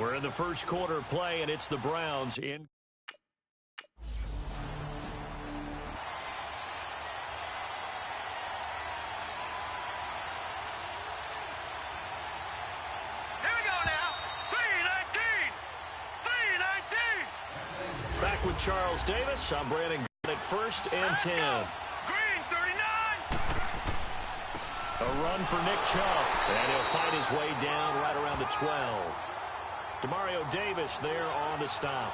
We're in the first quarter of play, and it's the Browns in. Back with Charles Davis. I'm Brandon at first and 10. Green, 39. A run for Nick Chubb, and he'll fight his way down right around the 12. Demario Davis there on the stop.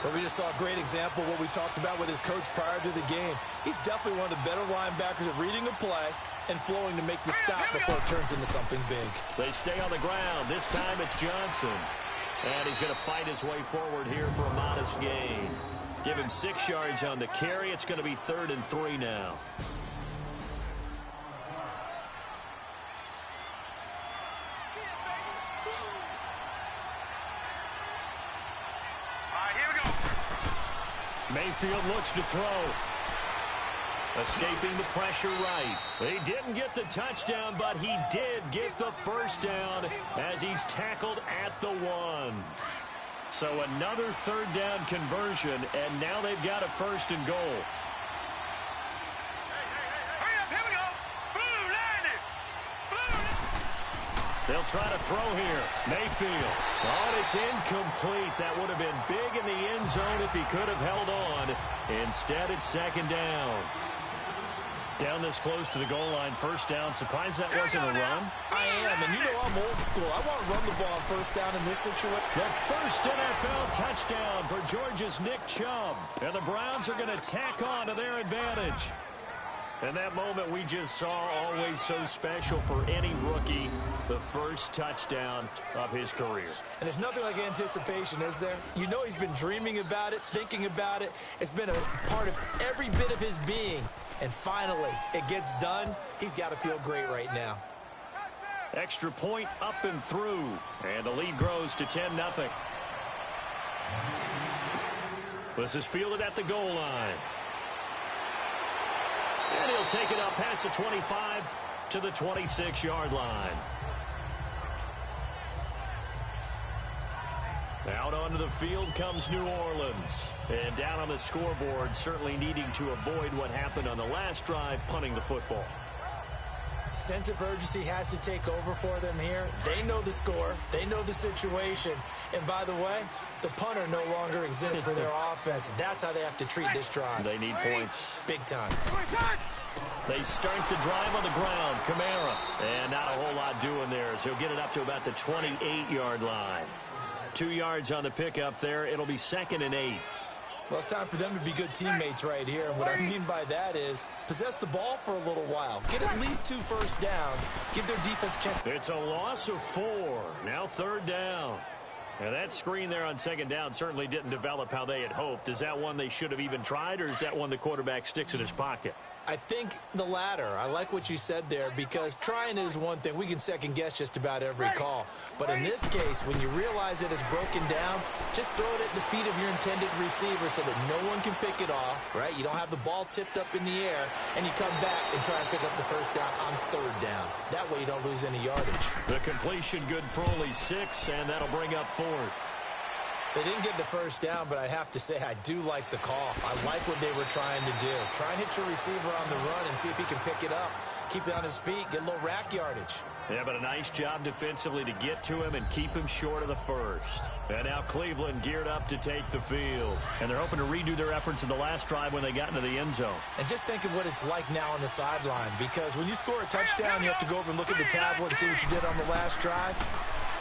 Well, we just saw a great example of what we talked about with his coach prior to the game. He's definitely one of the better linebackers at reading a play and flowing to make the stop before it turns into something big. They stay on the ground. This time it's Johnson. And he's going to fight his way forward here for a modest gain. Give him 6 yards on the carry. It's going to be 3rd and 3 now. All right, here we go. Mayfield looks to throw. Escaping the pressure right. He didn't get the touchdown, but he did get the first down as he's tackled at the 1. So another 3rd down conversion, and now they've got a 1st and goal. Hurry up, here we go. Blue, landed. Blue. They'll try to throw here. Mayfield. Oh, and it's incomplete. That would have been big in the end zone if he could have held on. Instead, it's 2nd down. Down this close to the goal line, 1st down. Surprised that wasn't a run? I am, and you know I'm old school. I want to run the ball on 1st down in this situation. The first NFL touchdown for Georgia's Nick Chubb. And the Browns are going to tack on to their advantage. And that moment we just saw, always so special for any rookie, the first touchdown of his career. And there's nothing like anticipation, is there? You know he's been dreaming about it, thinking about it. It's been a part of every bit of his being. And finally, it gets done. He's got to feel great right now. Extra point up and through. And the lead grows to 10-0. This is fielded at the goal line. And he'll take it up past the 25 to the 26-yard line. Out onto the field comes New Orleans. And down on the scoreboard, certainly needing to avoid what happened on the last drive, punting the football. Sense of urgency has to take over for them here. They know the score. They know the situation. And by the way, the punter no longer exists for their offense. That's how they have to treat this drive. They need points. Big time. They start the drive on the ground. Kamara. And not a whole lot doing there as he'll get it up to about the 28-yard line. 2 yards on the pickup there. It'll be 2nd and 8. Well, it's time for them to be good teammates right here. And what I mean by that is possess the ball for a little while. Get at least 2 first downs. Give their defense a chance. It's a loss of 4. Now 3rd down. And that screen there on 2nd down certainly didn't develop how they had hoped. Is that one they should have even tried, or is that one the quarterback sticks in his pocket? I think the latter. I like what you said there, because trying is one thing. We can second guess just about every call. But in this case, when you realize it is broken down, just throw it at the feet of your intended receiver so that no one can pick it off, right? You don't have the ball tipped up in the air, and you come back and try and pick up the first down on 3rd down. That way you don't lose any yardage. The completion good for only 6, and that'll bring up 4th. They didn't get the first down, but I have to say I do like the call. I like what they were trying to do. Try and hit your receiver on the run and see if he can pick it up. Keep it on his feet, get a little rack yardage. Yeah, but a nice job defensively to get to him and keep him short of the first. And now Cleveland geared up to take the field. And they're hoping to redo their efforts in the last drive when they got into the end zone. And just think of what it's like now on the sideline, because when you score a touchdown, you have to go over and look at the tablet and see what you did on the last drive.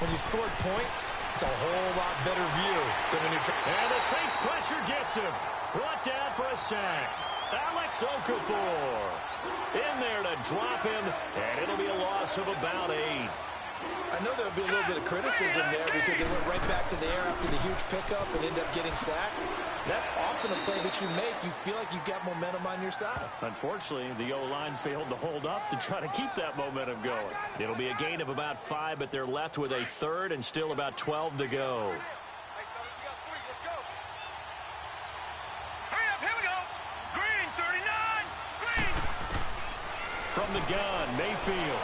When you scored points, it's a whole lot better view than when you're... And the Saints pressure gets him. Brought down for a sack. Alex Okafor in there to drop him, and it'll be a loss of about 8. I know there'll be a little bit of criticism there because they went right back to the air after the huge pickup and ended up getting sacked. That's often a play that you make. You feel like you've got momentum on your side. Unfortunately, the O-line failed to hold up to try to keep that momentum going. It'll be a gain of about 5, but they're left with a 3rd and still about 12 to go. Hurry up, here we go. Green, 39. Green. From the gun, Mayfield.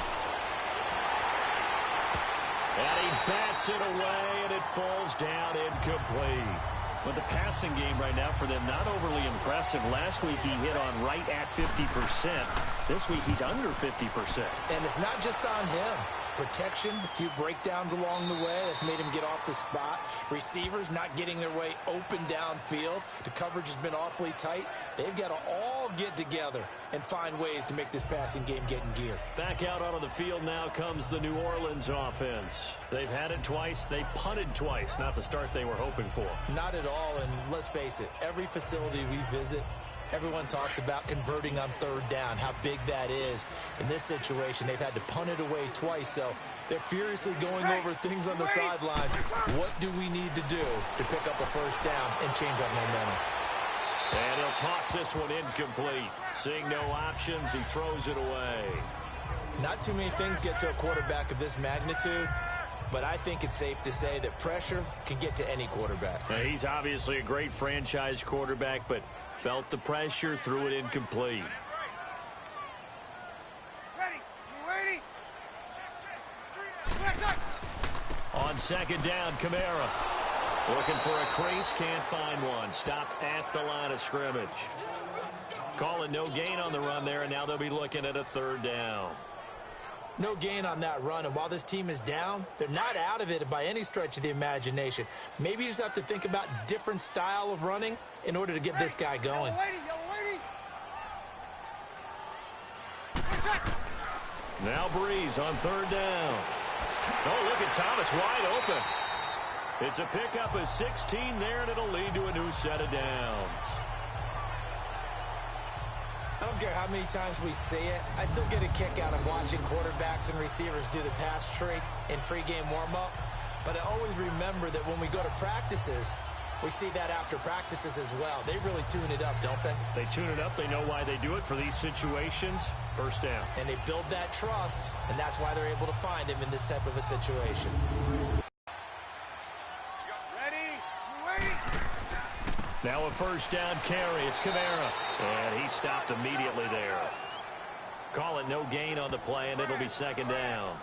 And he bats it away, and it falls down incomplete. But the passing game right now for them, not overly impressive. Last week he hit on right at 50%. This week he's under 50%. And it's not just on him. Protection, a few breakdowns along the way. That's made him get off the spot. Receivers not getting their way open downfield. The coverage has been awfully tight. They've got to all get together and find ways to make this passing game get in gear. Back out onto the field now comes the New Orleans offense. They've had it twice. They've punted twice. Not the start they were hoping for. Not at all, and let's face it, every facility we visit, everyone talks about converting on third down, how big that is. In this situation, they've had to punt it away twice, so they're furiously going over things on the sidelines. What do we need to do to pick up a first down and change our momentum? And he'll toss this one incomplete. Seeing no options, he throws it away. Not too many things get to a quarterback of this magnitude, but I think it's safe to say that pressure can get to any quarterback. Now, he's obviously a great franchise quarterback, but felt the pressure, threw it incomplete. Ready? You ready? On second down, Kamara. Looking for a crease, can't find one. Stopped at the line of scrimmage. Calling no gain on the run there, and now they'll be looking at a third down. No gain on that run, and while this team is down, they're not out of it by any stretch of the imagination. Maybe you just have to think about different style of running in order to get this guy going. Now Breeze on third down. Oh, look at Thomas wide open. It's a pickup of 16 there, and it'll lead to a new set of downs. I don't care how many times we see it. I still get a kick out of watching quarterbacks and receivers do the pass tree in pregame warm-up. But I always remember that when we go to practices, we see that after practices as well. They really tune it up, don't they? They tune it up. They know why they do it for these situations. First down. And they build that trust, and that's why they're able to find him in this type of a situation. Now a first down carry. It's Kamara. And he stopped immediately there. Call it no gain on the play, and it'll be second down.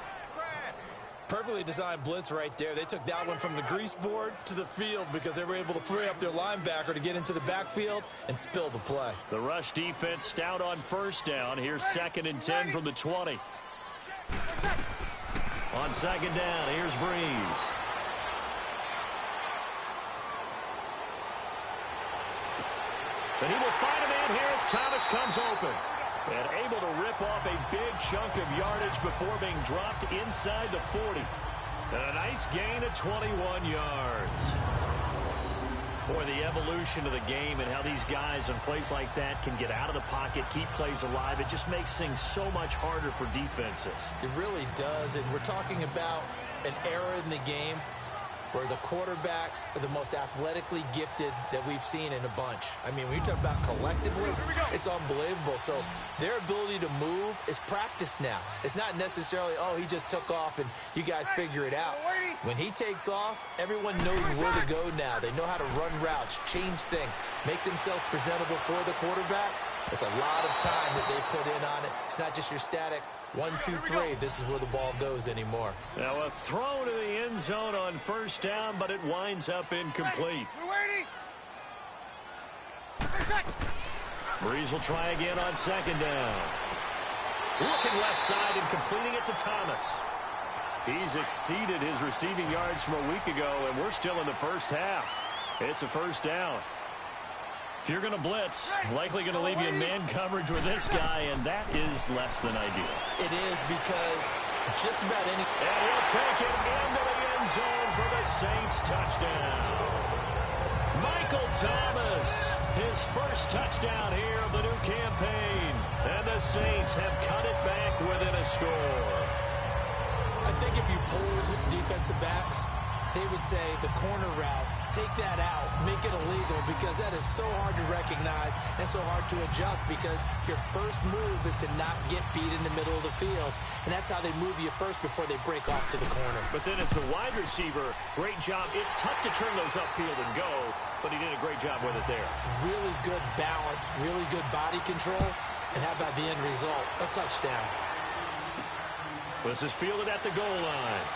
Perfectly designed blitz right there. They took that one from the grease board to the field because they were able to free up their linebacker to get into the backfield and spill the play. The rush defense stout on first down. Here's second and 10 from the 20. On second down, here's Breeze. And he will find a man here as Thomas comes open. And able to rip off a big chunk of yardage before being dropped inside the 40. And a nice gain of 21 yards. Boy, the evolution of the game and how these guys in plays like that can get out of the pocket, keep plays alive, it just makes things so much harder for defenses. It really does, and we're talking about an era in the game where the quarterbacks are the most athletically gifted that we've seen in a bunch. I mean, when you talk about collectively, it's unbelievable. So their ability to move is practiced now. It's not necessarily, oh, he just took off and you guys figure it out. When he takes off, everyone knows where to go now. They know how to run routes, change things, make themselves presentable for the quarterback. It's a lot of time that they put in on it. It's not just your static 1, 2, 3. This is where the ball goes anymore. Now a throw to the end zone on first down, but it winds up incomplete. Breeze will try again on second down. Looking left side and completing it to Thomas. He's exceeded his receiving yards from a week ago, and we're still in the first half. It's a first down. If you're going to blitz, likely going to leave you in man coverage with this guy, and that is less than ideal. It is because just about any... And he'll take it into the end zone for the Saints touchdown. Michael Thomas, his first touchdown here of the new campaign. And the Saints have cut it back within a score. I think if you pulled defensive backs, they would say the corner route, take that out, make it illegal, because that is so hard to recognize and so hard to adjust, because your first move is to not get beat in the middle of the field, and that's how they move you first before they break off to the corner. But then as the wide receiver, great job. It's tough to turn those upfield and go, but he did a great job with it there. Really good balance, really good body control, and how about the end result? A touchdown. This is fielded at the goal line.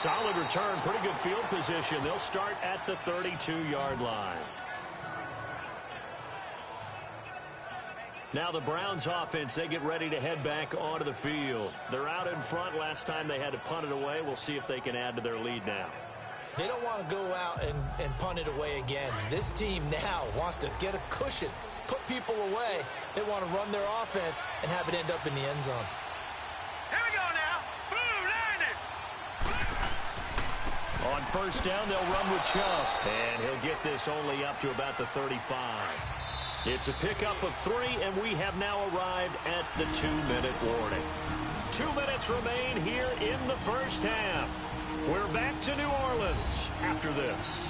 Solid return, pretty good field position. They'll start at the 32-yard line. Now the Browns offense, they get ready to head back onto the field. They're out in front. Last time they had to punt it away. We'll see if they can add to their lead now. They don't want to go out and punt it away again. This team now wants to get a cushion, put people away. They want to run their offense and have it end up in the end zone. Here we go now. Blue, line it. On first down, they'll run with Chubb. And he'll get this only up to about the 35. It's a pickup of 3, and we have now arrived at the 2-minute warning. 2 minutes remain here in the first half. We're back to New Orleans after this.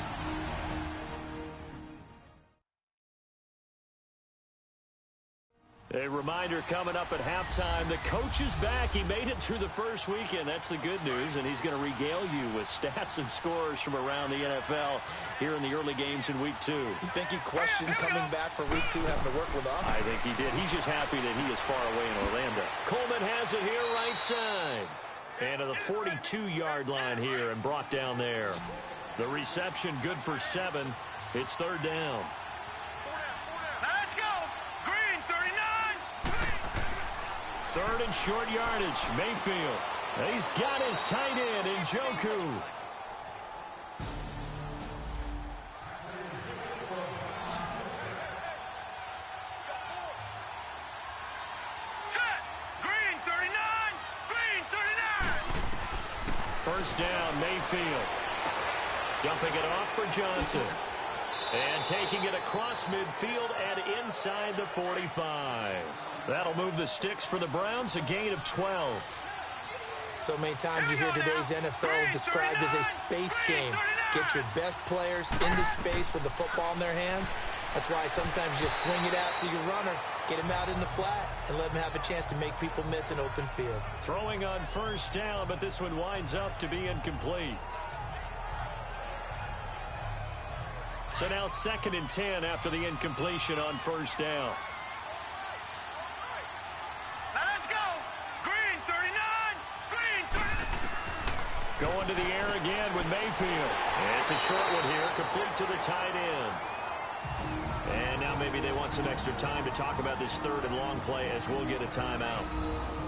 A reminder coming up at halftime, the coach is back. He made it through the first weekend. That's the good news, and he's going to regale you with stats and scores from around the NFL here in the early games in Week 2. You think he questioned coming back for Week 2 having to work with us? I think he did. He's just happy that he is far away in Orlando. Coleman has it here right side. And to the 42-yard line here and brought down there. The reception good for 7. It's third down. Let's go. Green, 39. Third and short yardage. Mayfield. He's got his tight end in Njoku. First down, Mayfield. Dumping it off for Johnson. And taking it across midfield and inside the 45. That'll move the sticks for the Browns, a gain of 12. So many times you hear today's NFL described as a space game. Get your best players into space with the football in their hands. That's why sometimes you swing it out to your runner, get him out in the flat, and let him have a chance to make people miss an open field. Throwing on first down, but this one winds up to be incomplete. So now 2nd and 10 after the incompletion on first down. Let's go. Green, 39. Green, 39. Going to the air again with Mayfield. It's a short one here, complete to the tight end. And now maybe they want some extra time to talk about this third and long play as we'll get a timeout.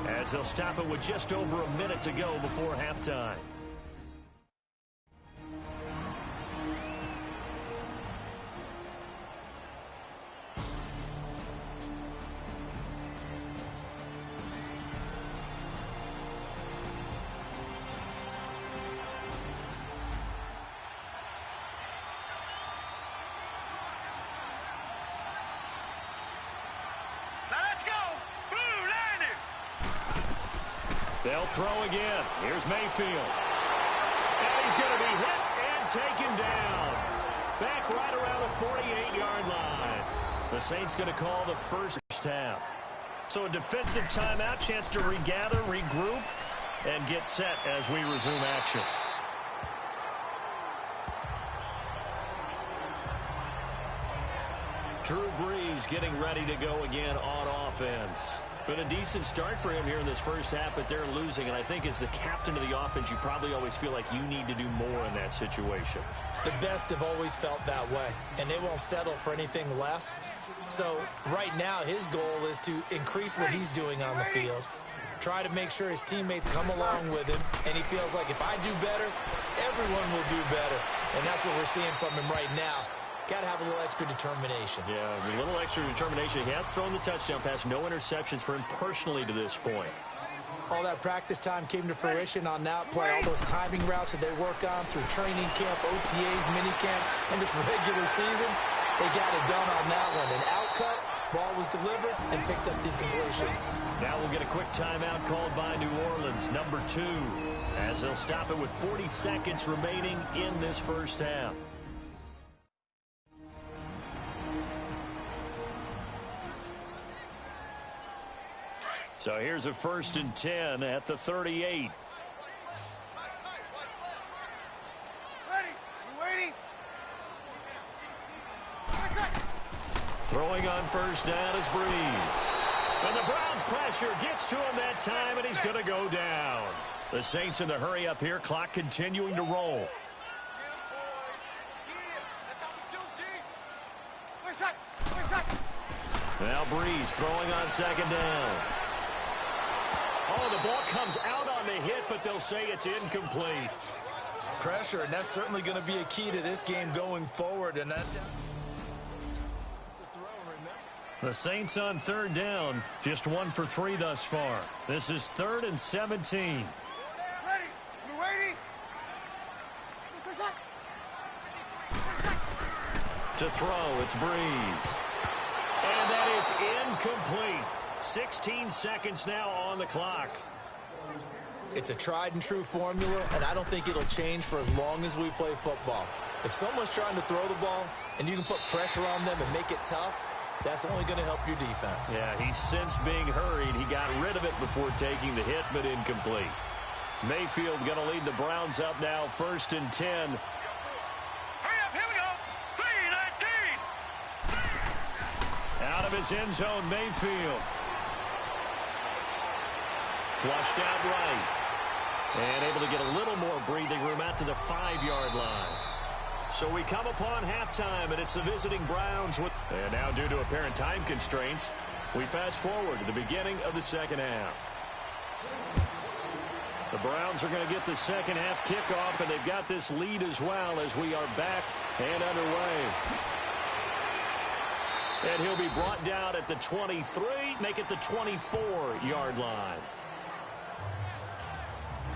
As they'll stop it with just over a minute to go before halftime. They'll throw again. Here's Mayfield. And he's going to be hit and taken down. Back right around the 48-yard line. The Saints going to call the first half. So a defensive timeout, chance to regather, regroup, and get set as we resume action. Drew Brees getting ready to go again on offense. Been a decent start for him here in this first half, but they're losing. And I think as the captain of the offense, you probably always feel like you need to do more in that situation. The best have always felt that way, and they won't settle for anything less. So right now his goal is to increase what he's doing on the field, try to make sure his teammates come along with him, and he feels like if I do better, everyone will do better. And that's what we're seeing from him right now. Got to have a little extra determination. Yeah, a little extra determination. He has thrown the touchdown pass, no interceptions for him personally to this point. All that practice time came to fruition on that play. All those timing routes that they work on through training camp, OTAs, minicamp, and just regular season, they got it done on that one. An outcut, ball was delivered, and picked up the completion. Now we'll get a quick timeout called by New Orleans, number 2, as they'll stop it with 40 seconds remaining in this first half. So here's a 1st and 10 at the 38. Ready? You waiting? Throwing on first down is Brees. And the Browns pressure gets to him that time, and he's going to go down. The Saints in the hurry up here. Clock continuing to roll. Now Breeze throwing on second down. Oh, the ball comes out on the hit, but they'll say it's incomplete. Pressure, and that's certainly going to be a key to this game going forward. And that's the throw, remember? The Saints on third down, just 1 for 3 thus far. This is 3rd and 17. Ready. You ready? To throw, it's Breeze. And that is incomplete. 16 seconds now on the clock. It's a tried and true formula, and I don't think it'll change for as long as we play football. If someone's trying to throw the ball and you can put pressure on them and make it tough, that's only going to help your defense. Yeah, he's since being hurried. He got rid of it before taking the hit, but incomplete. Mayfield going to lead the Browns up now, 1st and 10. Hurry up, here we go. 3-19. Out of his end zone, Mayfield. Flushed out right. And able to get a little more breathing room out to the 5-yard line. So we come upon halftime, and it's the visiting Browns. And now, due to apparent time constraints, we fast forward to the beginning of the second half. The Browns are going to get the second half kickoff, and they've got this lead as well as we are back and underway. And he'll be brought down at the 23, make it the 24-yard line.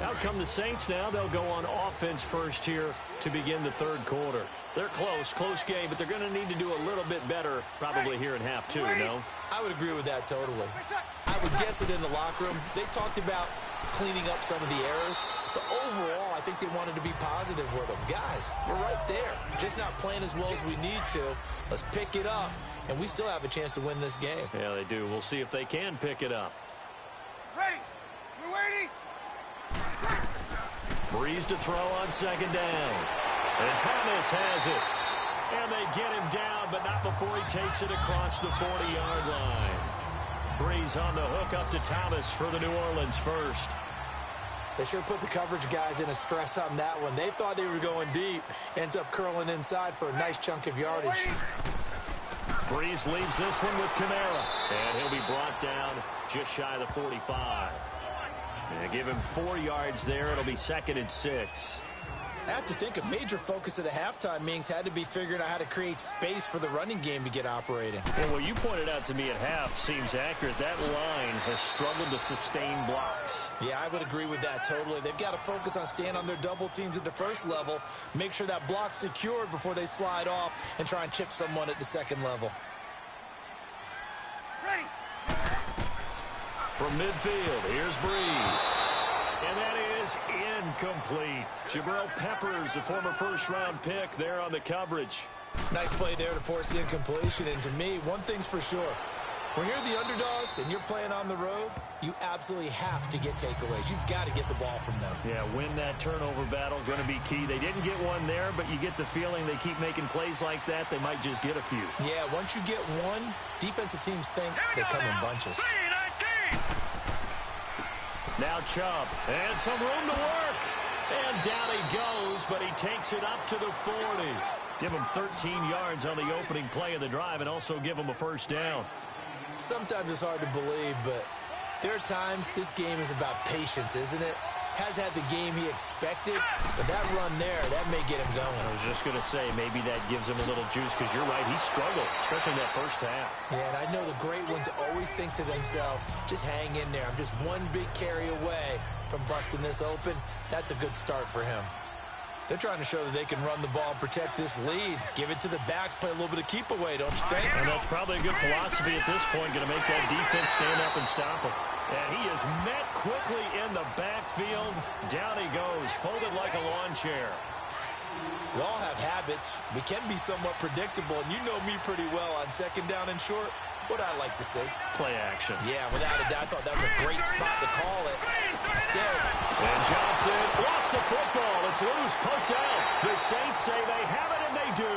Out come the Saints now. They'll go on offense first here to begin the third quarter. They're close game, but they're going to need to do a little bit better probably here in half two, no? I would agree with that totally. I would guess it in the locker room. They talked about cleaning up some of the errors, but overall, I think they wanted to be positive with them. Guys, we're right there. Just not playing as well as we need to. Let's pick it up, and we still have a chance to win this game. Yeah, they do. We'll see if they can pick it up. Ready. You ready? Breeze to throw on second down. And Thomas has it. And they get him down, but not before he takes it across the 40-yard line. Breeze on the hook up to Thomas for the New Orleans first. They sure put the coverage guys in a stress on that one. They thought they were going deep. Ends up curling inside for a nice chunk of yardage. Breeze leaves this one with Kamara. And he'll be brought down just shy of the 45. And give him 4 yards there. It'll be 2nd and 6. I have to think a major focus of the halftime meetings had to be figuring out how to create space for the running game to get operating. Well, what you pointed out to me at half seems accurate. That line has struggled to sustain blocks. Yeah, I would agree with that totally. They've got to focus on staying on their double teams at the first level, make sure that block's secured before they slide off and try and chip someone at the second level. Ready. From midfield, here's Breeze. And that is incomplete. Jabril Peppers, a former first-round pick, there on the coverage. Nice play there to force the incompletion. And to me, one thing's for sure. When you're the underdogs and you're playing on the road, you absolutely have to get takeaways. You've got to get the ball from them. Yeah, win that turnover battle, going to be key. They didn't get one there, but you get the feeling they keep making plays like that, they might just get a few. Yeah, once you get one, defensive teams think they come in bunches. 3-19. Now Chubb, and some room to work. And down he goes, but he takes it up to the 40. Give him 13 yards on the opening play of the drive and also give him a first down. Sometimes it's hard to believe, but there are times this game is about patience, isn't it? Has had the game he expected, but that run there, that may get him going. I was just going to say, maybe that gives him a little juice, because you're right, he struggled, especially in that first half. Yeah, and I know the great ones always think to themselves, just hang in there. I'm just one big carry away from busting this open. That's a good start for him. They're trying to show that they can run the ball and protect this lead. Give it to the backs, play a little bit of keep away, don't you think? And that's probably a good philosophy at this point, going to make that defense stand up and stop him. And he is met quickly in the backfield. Down he goes, folded like a lawn chair. We all have habits. We can be somewhat predictable, and you know me pretty well on second down and short. What I like to see. Play action. Yeah, without a doubt, I thought that was a great spot to call it. Instead. And Johnson lost the football. It's loose, poked out. The Saints say they have it, and they do.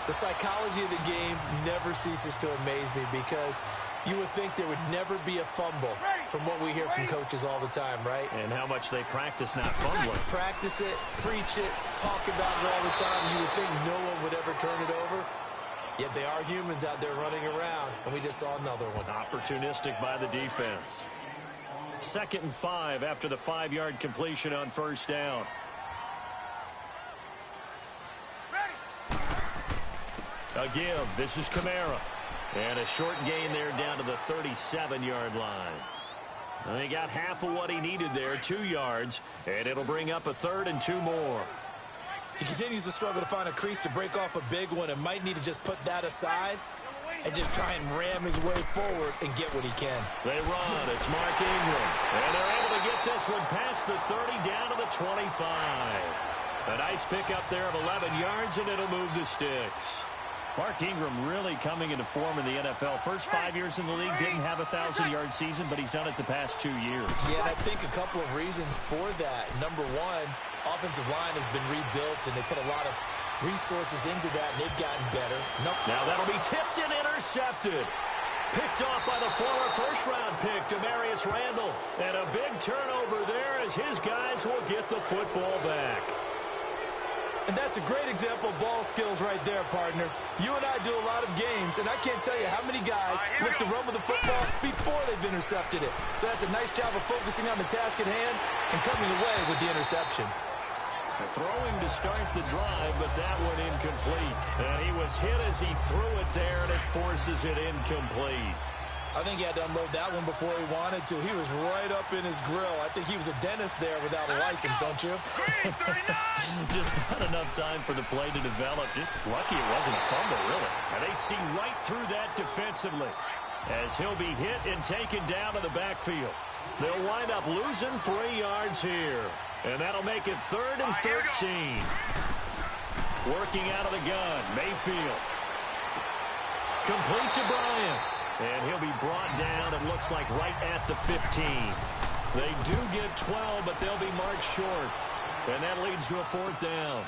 The psychology of the game never ceases to amaze me because You would think there would never be a fumble from what we hear from coaches all the time, right? And how much they practice not fumbling. Practice it, preach it, talk about it all the time. You would think no one would ever turn it over. Yet they are humans out there running around, and we just saw another one. Opportunistic by the defense. 2nd and 5 after the 5-yard completion on first down. A give. This is Kamara. And a short gain there down to the 37-yard line. And he got half of what he needed there, 2 yards, and it'll bring up a 3rd and 2 more. He continues to struggle to find a crease to break off a big one and might need to just put that aside and just try and ram his way forward and get what he can. They run. It's Mark Ingram. And they're able to get this one past the 30 down to the 25. A nice pickup there of 11 yards, and it'll move the sticks. Mark Ingram really coming into form in the NFL. First 5 years in the league, didn't have a 1,000-yard season, but he's done it the past 2 years. Yeah, and I think a couple of reasons for that. Number one, offensive line has been rebuilt, and they put a lot of resources into that, and they've gotten better. Now that'll be tipped and intercepted. Picked off by the former first-round pick, Demarius Randall. And a big turnover there as his guys will get the football back. And that's a great example of ball skills right there, partner. You and I do a lot of games, and I can't tell you how many guys look to run with the football before they've intercepted it. So that's a nice job of focusing on the task at hand and coming away with the interception. Throwing to start the drive, but that one incomplete. And he was hit as he threw it there, and it forces it incomplete. I think he had to unload that one before he wanted to. He was right up in his grill. I think he was a dentist there without a license, don't you? Just not enough time for the play to develop. Just lucky it wasn't a fumble, really. And they see right through that defensively as he'll be hit and taken down to the backfield. They'll wind up losing 3 yards here. And that'll make it 3rd and 13. Working out of the gun, Mayfield. Complete to Bryant. And he'll be brought down, it looks like, right at the 15. They do get 12, but they'll be marked short. And that leads to a 4th down.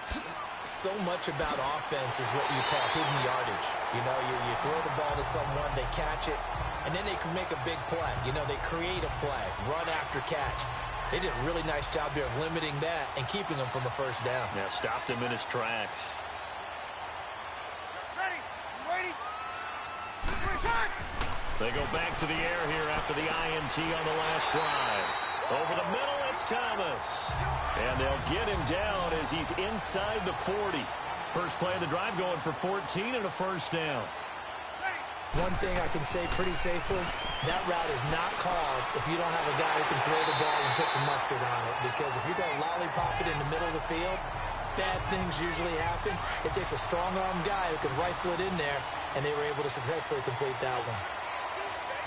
So much about offense is what you call hidden yardage. You know, you throw the ball to someone, they catch it, and then they can make a big play. You know, they create a play, run after catch. They did a really nice job there of limiting that and keeping him from a first down. Yeah, stopped him in his tracks. They go back to the air here after the INT on the last drive. Over the middle, it's Thomas. And they'll get him down as he's inside the 40. First play of the drive going for 14 and a first down. One thing I can say pretty safely, that route is not called if you don't have a guy who can throw the ball and put some mustard on it. Because if you're going to lollipop it in the middle of the field, bad things usually happen. It takes a strong-arm guy who can rifle it in there, and they were able to successfully complete that one.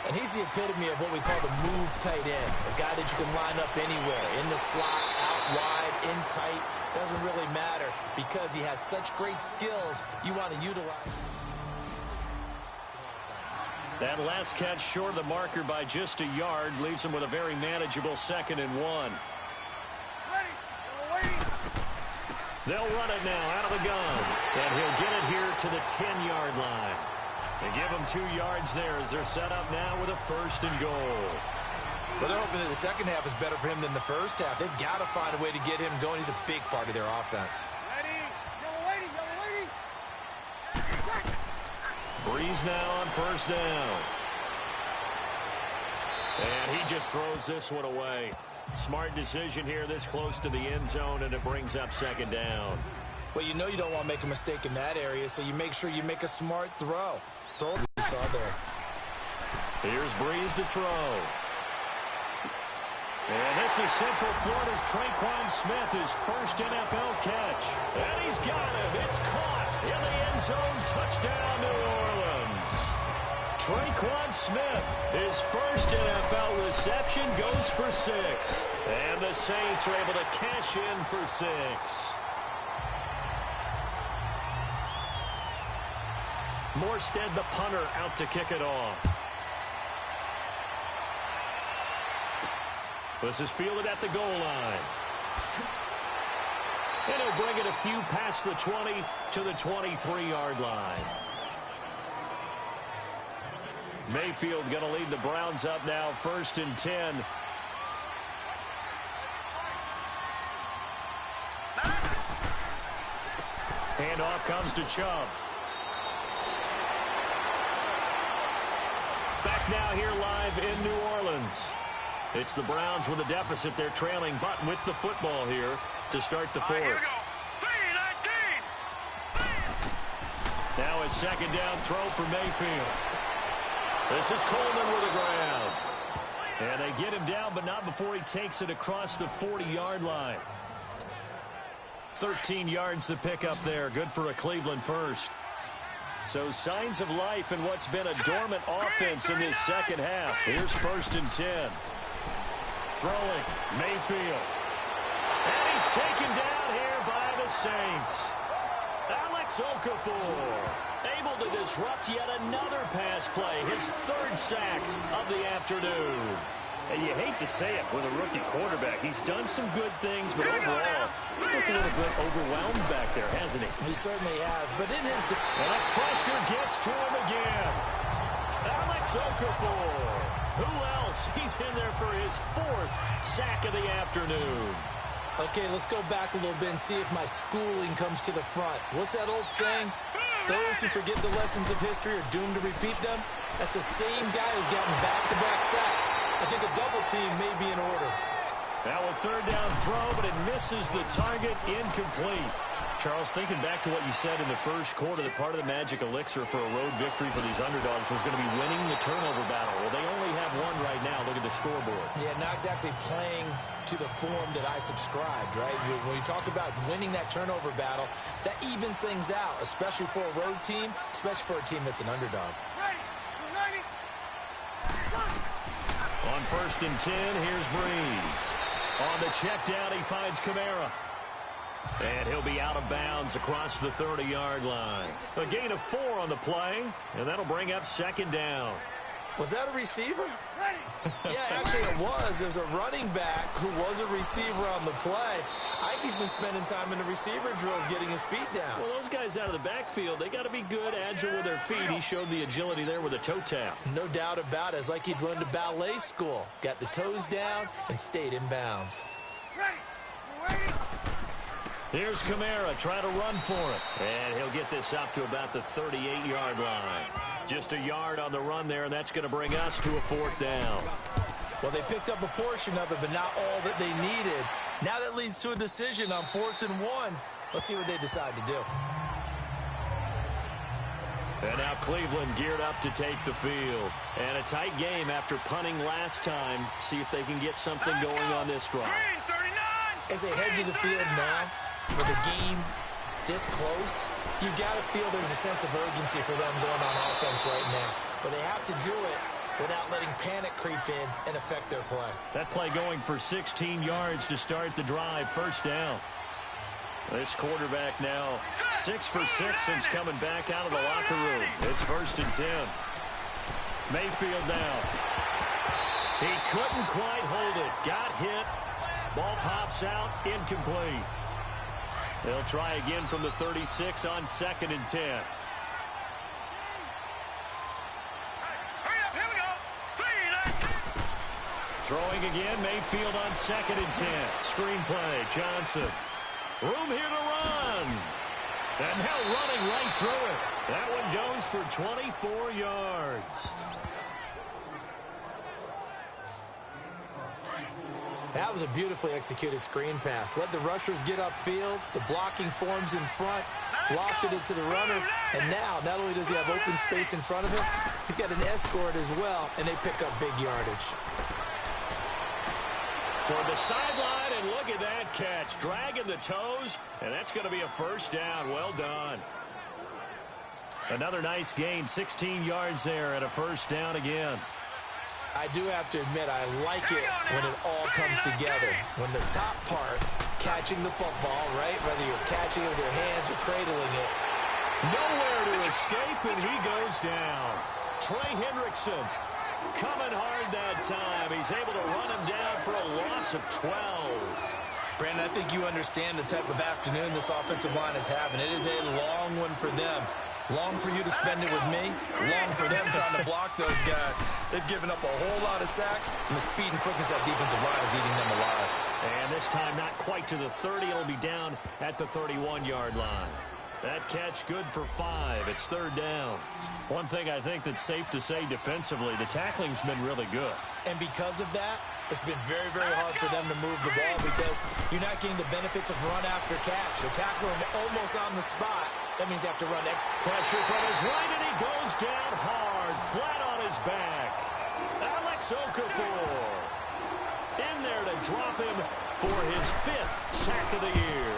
And he's the epitome of what we call the move tight end, a guy that you can line up anywhere, in the slot, out wide, in tight, doesn't really matter because he has such great skills you want to utilize. That last catch short of the marker by just a yard leaves him with a very manageable 2nd and 1. They'll run it now out of the gun, and he'll get it here to the 10-yard line. They give him 2 yards there as they're set up now with a 1st and goal. Well, they're hoping that the second half is better for him than the first half. They've got to find a way to get him going. He's a big part of their offense. Breeze now on first down. And he just throws this one away. Smart decision here this close to the end zone, and it brings up 2nd down. Well, you know you don't want to make a mistake in that area, so you make sure you make a smart throw. Throw what we saw there. Here's Breeze to throw. And this is Central Florida's Traquan Smith, his first NFL catch. And he's got him. It's caught in the end zone. Touchdown, New Orleans. Traquan Smith, his first NFL reception, goes for 6. And the Saints are able to cash in for 6. Morstead, the punter, out to kick it off. This is fielded at the goal line. And he'll bring it a few past the 20 to the 23-yard line. Mayfield going to lead the Browns up now, 1st and 10. Handoff comes to Chubb. Back now here live in New Orleans. It's the Browns with a deficit. They're trailing, but with the football here to start the fourth. Here we go. 3-19. Now a second down throw for Mayfield. This is Coleman with the ground. And they get him down, but not before he takes it across the 40-yard line. 13 yards to pick up there. Good for a Cleveland first. So signs of life in what's been a dormant offense in this second half. Here's 1st and 10. Throwing, Mayfield. And he's taken down here by the Saints. Alex Okafor able to disrupt yet another pass play. His 3rd sack of the afternoon. And you hate to say it with a rookie quarterback. He's done some good things, but overall, he looked a little bit overwhelmed back there, hasn't he? He certainly has, but in his... And the pressure gets to him again. Alex Okafor. Who else? He's in there for his 4th sack of the afternoon. Okay, let's go back a little bit and see if my schooling comes to the front. What's that old saying? Those who forget the lessons of history are doomed to repeat them. That's the same guy who's gotten back-to-back sacks. I think a double team may be in order. Now a 3rd down throw, but it misses the target, incomplete. Charles, thinking back to what you said in the first quarter, that part of the magic elixir for a road victory for these underdogs was going to be winning the turnover battle. Well, they only have one right now. Look at the scoreboard. Yeah, not exactly playing to the form that I subscribed, right? When you talk about winning that turnover battle, that evens things out, especially for a road team, especially for a team that's an underdog. On 1st and 10, here's Breeze. On the check down, he finds Kamara. And he'll be out of bounds across the 30-yard line. A gain of 4 on the play, and that'll bring up 2nd down. Was that a receiver? Yeah, actually it was. There's a running back who was a receiver on the play. Ike's been spending time in the receiver drills getting his feet down. Well, those guys out of the backfield, they got to be good, agile with their feet. He showed the agility there with a toe tap. No doubt about it. It's like he'd run to ballet school. Got the toes down and stayed in bounds. Here's Kamara trying to run for it. And he'll get this up to about the 38-yard line. Just a yard on the run there, and that's going to bring us to a 4th down. Well, they picked up a portion of it, but not all that they needed. Now that leads to a decision on 4th and 1. Let's see what they decide to do. And now Cleveland geared up to take the field. And a tight game after punting last time. See if they can get something going on this drive. As they head to the field now, with the game this close, you got to feel there's a sense of urgency for them going on offense right now. But they have to do it without letting panic creep in and affect their play. That play going for 16 yards to start the drive. 1st down. This quarterback now 6 for 6 since coming back out of the locker room. It's 1st and 10. Mayfield now. He couldn't quite hold it. Got hit. Ball pops out. Incomplete. They'll try again from the 36 on 2nd and 10. Hurry up, here we go. 3-19. Throwing again, Mayfield on 2nd and 10. Screenplay, Johnson. Room here to run. And now running right through it. That one goes for 24 yards. That was a beautifully executed screen pass. Let the rushers get upfield. The blocking forms in front. Lofted it to the runner. And now, not only does he have open space in front of him, he's got an escort as well, and they pick up big yardage. Toward the sideline, and look at that catch. Dragging the toes, and that's going to be a 1st down. Well done. Another nice gain, 16 yards there, and a 1st down again. I do have to admit, I like it when it all comes together. When the top part, catching the football, right? Whether you're catching it with your hands or cradling it. Nowhere to escape, and he goes down. Trey Hendrickson coming hard that time. He's able to run him down for a loss of 12. Brandon, I think you understand the type of afternoon this offensive line is having. It is a long one for them. Long for you to spend it with me, long for them trying to block those guys. They've given up a whole lot of sacks, and the speed and quickness of that defensive line is eating them alive. And this time not quite to the 30. It'll be down at the 31-yard line. That catch good for 5. It's third down. One thing I think that's safe to say defensively, the tackling's been really good. And because of that, it's been very, very hard for them to move the ball because you're not getting the benefits of run after catch. They're tackling him almost on the spot. That means you have to run extra. Pressure from his right, and he goes down hard, flat on his back. Alex Okafor in there to drop him for his 5th sack of the year.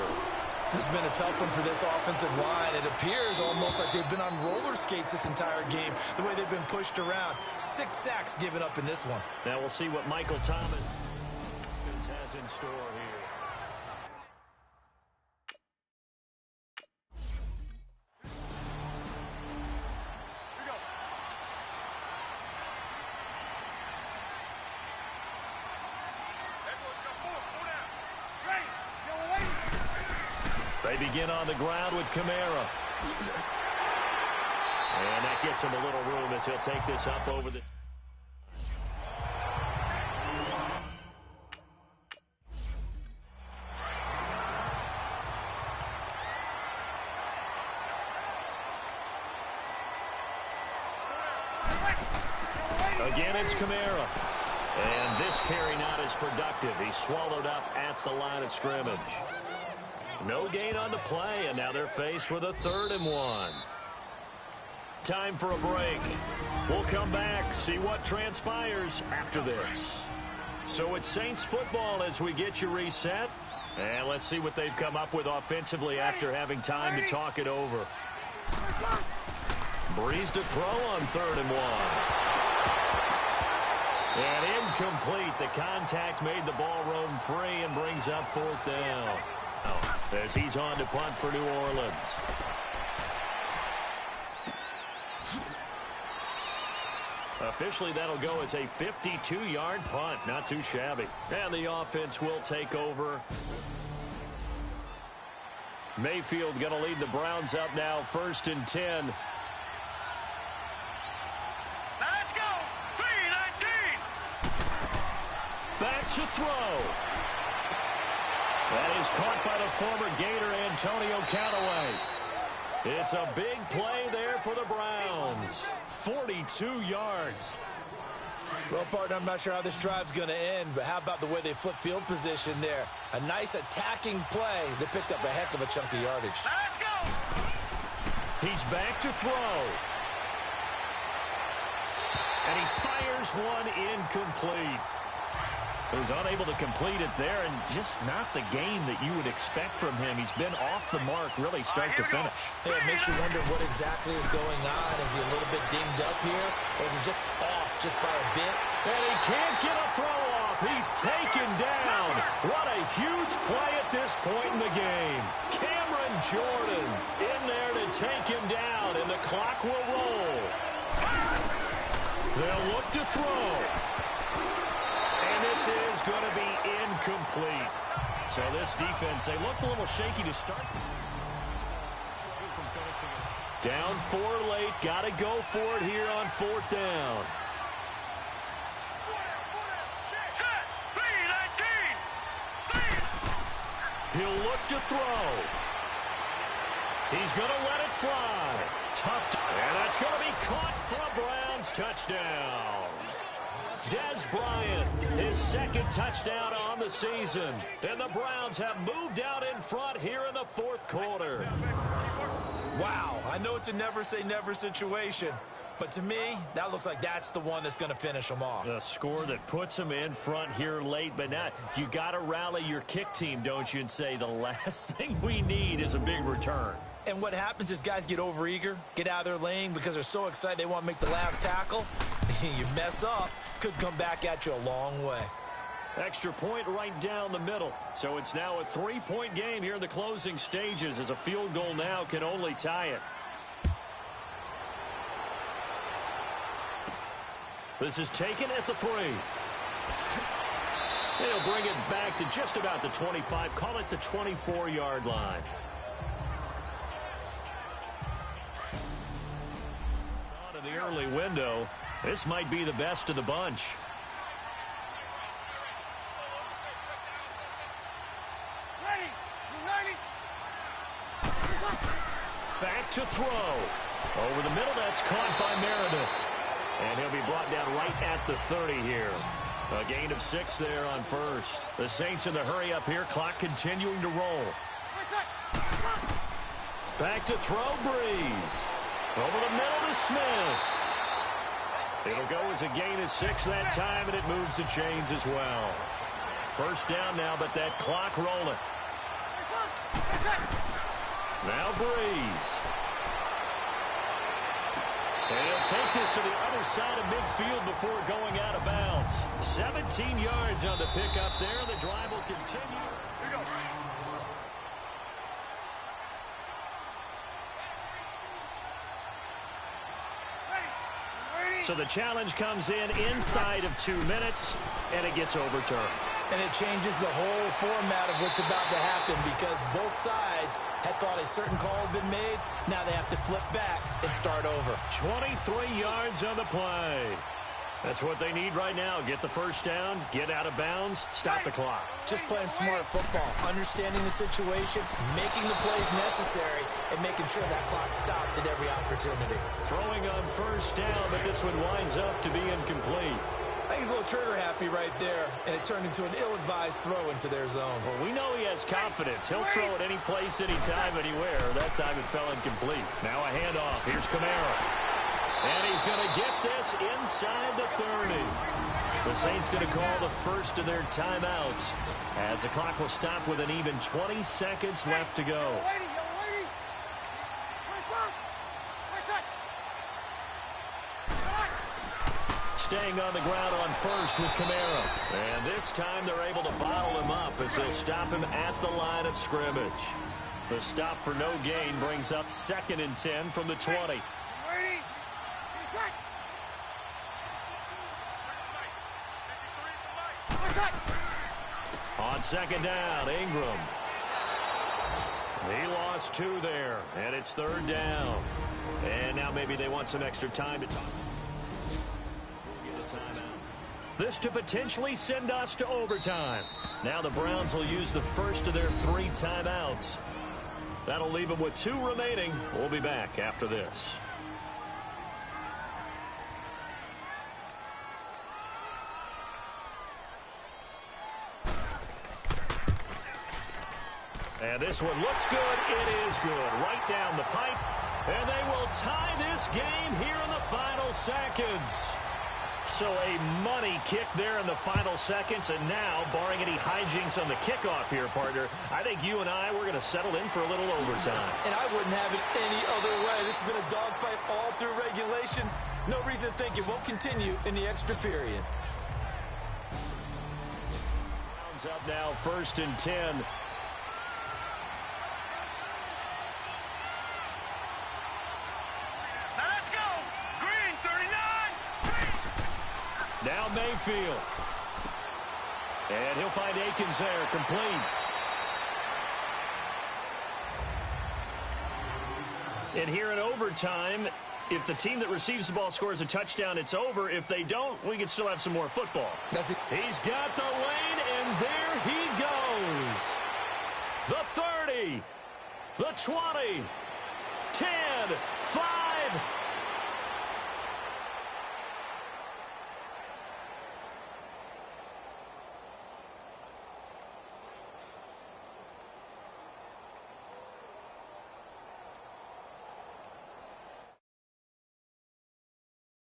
This has been a tough one for this offensive line. It appears almost like they've been on roller skates this entire game, the way they've been pushed around. 6 sacks given up in this one. Now we'll see what Michael Thomas has in store here. They begin on the ground with Kamara. And that gets him a little room as he'll take this up over the... Again, it's Kamara. And this carry not as productive. He's swallowed up at the line of scrimmage. No gain on the play, and now they're faced with a 3rd and 1. Time for a break. We'll come back, see what transpires after this. So it's Saints football as we get you reset. And let's see what they've come up with offensively after having time to talk it over. Breeze to throw on 3rd and 1. And incomplete. The contact made the ball roam free and brings up 4th down. As he's on to punt for New Orleans. Officially, that'll go as a 52-yard punt. Not too shabby. And the offense will take over. Mayfield going to lead the Browns up now, 1st and 10. Let's go! 3-19! Back to throw. That is caught by the former Gator, Antonio Callaway. It's a big play there for the Browns. 42 yards. Well, partner, I'm not sure how this drive's going to end, but how about the way they flip field position there? A nice attacking play that picked up a heck of a chunk of yardage. Let's go! He's back to throw. And he fires one incomplete. So he's unable to complete it there, and just not the game that you would expect from him. He's been off the mark, really start to finish. Yeah, it makes you wonder what exactly is going on. Is he a little bit dinged up here, or is he just off just by a bit? And he can't get a throw off. He's taken down. What a huge play at this point in the game. Cameron Jordan in there to take him down, and the clock will roll. They'll look to throw. And this is going to be incomplete. So this defense, they looked a little shaky to start. Down 4 late. Got to go for it here on 4th down. Set! 3-19! He'll look to throw. He's going to let it fly. Tough. And that's going to be caught for a Browns touchdown. Dez Bryant, his 2nd touchdown on the season. And the Browns have moved out in front here in the 4th quarter. Wow, I know it's a never-say-never situation, but to me, that looks like that's the one that's going to finish them off. The score that puts them in front here late, but now you got to rally your kick team, don't you, and say the last thing we need is a big return. And what happens is guys get overeager, get out of their lane because they're so excited they want to make the last tackle. You mess up, could come back at you a long way. Extra point right down the middle. So it's now a 3-point game here in the closing stages, as a field goal now can only tie it. This is taken at the 3. They'll bring it back to just about the 25. Call it the 24-yard line. the early window. This might be the best of the bunch. Back to throw. Over the middle, that's caught by Meredith. And he'll be brought down right at the 30 here. A gain of 6 there on first. The Saints in the hurry up here. Clock continuing to roll. Back to throw, Breeze. Over the middle to Smith. It'll go as a gain of 6 that time, and it moves the chains as well. First down now, but that clock rolling. Now Breeze. And he'll take this to the other side of midfield before going out of bounds. 17 yards on the pickup there. The drive will continue. Here goes. So the challenge comes in inside of 2 minutes, and it gets overturned. And it changes the whole format of what's about to happen because both sides had thought a certain call had been made. Now they have to flip back and start over. 23 yards on the play. That's what they need right now. Get the first down, get out of bounds, stop the clock. Just playing smart football, understanding the situation, making the plays necessary, and making sure that clock stops at every opportunity. Throwing on first down, but this one winds up to be incomplete. I think he's a little trigger happy right there, and it turned into an ill-advised throw into their zone. Well, we know he has confidence. He'll throw it any place, anytime, anywhere. That time it fell incomplete. Now a handoff. Here's Kamara. And he's going to get this inside the 30. The Saints going to call the first of their timeouts as the clock will stop with an even 20 seconds left to go. Staying on the ground on first with Kamara. And this time they're able to bottle him up as they'll stop him at the line of scrimmage. The stop for no gain brings up 2nd and 10 from the 20. On second down, Ingram. He lost 2 there, and it's 3rd down. And now maybe they want some extra time to talk. We'll get a timeout. This to potentially send us to overtime. Now the Browns will use the first of their 3 timeouts. That'll leave them with 2 remaining. We'll be back after this. And this one looks good. It is good. Right down the pipe. And they will tie this game here in the final seconds. So a money kick there in the final seconds. And now, barring any hijinks on the kickoff here, partner, I think you and I, we're going to settle in for a little overtime. And I wouldn't have it any other way. This has been a dogfight all through regulation. No reason to think it won't continue in the extra period. Browns up now, 1st and 10. Now Mayfield. And he'll find Akins there, complete. And here in overtime, if the team that receives the ball scores a touchdown, it's over. If they don't, we can still have some more football. That's it. He's got the lane, and there he goes. The 30, the 20, 10, 5,